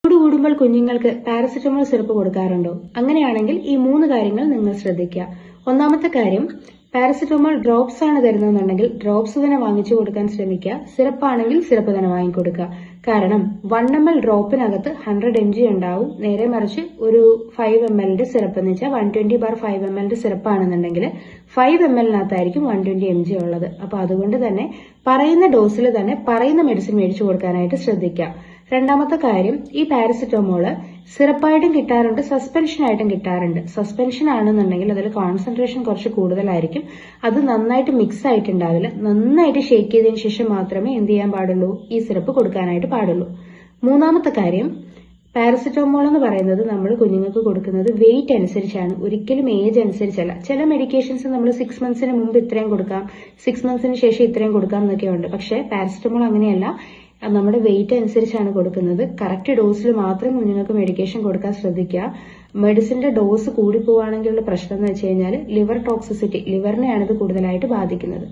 ചൂട് കൂടുമ്പോൾ കുഞ്ഞുങ്ങൾക്ക് പാരസെറ്റമോൾ സിറപ്പ് കൊടുക്കാറുണ്ടോ? അങ്ങനെയാണെങ്കിൽ ഈ 3 കാര്യങ്ങൾ നിങ്ങൾ ശ്രദ്ധിക്കുക. ഒന്നാമത്തെ കാര്യം, പാരസെറ്റമോൾ ഡ്രോപ്സ് ആണ് തരുന്നതെന്നുണ്ടെങ്കിൽ ഡ്രോപ്സ് തന്നെ വാങ്ങിച്ചു കൊടുക്കാൻ ശ്രമിക്കുക. സിറപ്പ് ആണെങ്കിൽ സിറപ്പ് തന്നെ വാങ്ങിക്കൊടുക്കുക. കാരണം 1 ml ഡ്രോപ്പിനകത്ത് 100 mg ഉണ്ടാവും. നേരെ മറിച്ച് ഒരു 5 ml സിറപ്പ് എന്ന് വെച്ചാൽ 120/5 ml സിറപ്പ് ആണെന്നുണ്ടെങ്കിൽ 5 ml-നകത്തായിരിക്കും 120 mg ഉള്ളത്. അപ്പൊ അതുകൊണ്ട് തന്നെ പറയുന്ന ഡോസിൽ തന്നെ പറയുന്ന മെഡിസിൻ മേടിച്ചു കൊടുക്കാനായിട്ട് ശ്രദ്ധിക്കുക. രണ്ടാമത്തെ കാര്യം, ഈ പാരസെറ്റമോള് സിറപ്പായിട്ടും കിട്ടാറുണ്ട്, സസ്പെൻഷൻ ആയിട്ടും കിട്ടാറുണ്ട്. സസ്പെൻഷൻ ആണെന്നുണ്ടെങ്കിൽ അതിൽ കോൺസെൻട്രേഷൻ കുറച്ച് കൂടുതലായിരിക്കും. അത് നന്നായിട്ട് മിക്സ് ആയിട്ടുണ്ടാവില്ല. നന്നായിട്ട് ഷേക്ക് ചെയ്തതിന് ശേഷം മാത്രമേ എന്ത് ചെയ്യാൻ പാടുള്ളൂ, ഈ സിറപ്പ് കൊടുക്കാനായിട്ട് പാടുള്ളൂ. മൂന്നാമത്തെ കാര്യം, പാരസെറ്റമോൾ എന്ന് പറയുന്നത് നമ്മൾ കുഞ്ഞുങ്ങൾക്ക് കൊടുക്കുന്നത് വെയിറ്റ് അനുസരിച്ചാണ്, ഒരിക്കലും ഏജ് അനുസരിച്ചല്ല. ചില മെഡിക്കേഷൻസ് നമ്മൾ 6 monthsന് മുമ്പ് ഇത്രയും കൊടുക്കാം, 6 monthsന് ശേഷം ഇത്രയും കൊടുക്കാം എന്നൊക്കെ ഉണ്ട്. പക്ഷെ പാരസെറ്റമോൾ അങ്ങനെയല്ല, നമ്മുടെ വെയിറ്റ് അനുസരിച്ചാണ് കൊടുക്കുന്നത്. കറക്റ്റ് ഡോസിൽ മാത്രം കുഞ്ഞുങ്ങൾക്ക് മെഡിക്കേഷൻ കൊടുക്കാൻ ശ്രദ്ധിക്കുക. മെഡിസിന്റെ ഡോസ് കൂടി പോവുകയാണെങ്കിലുള്ള പ്രശ്നം എന്ന് വെച്ച് കഴിഞ്ഞാൽ ലിവർ ടോക്സിസിറ്റി, ലിവറിനെയാണ് ഇത് കൂടുതലായിട്ട് ബാധിക്കുന്നത്.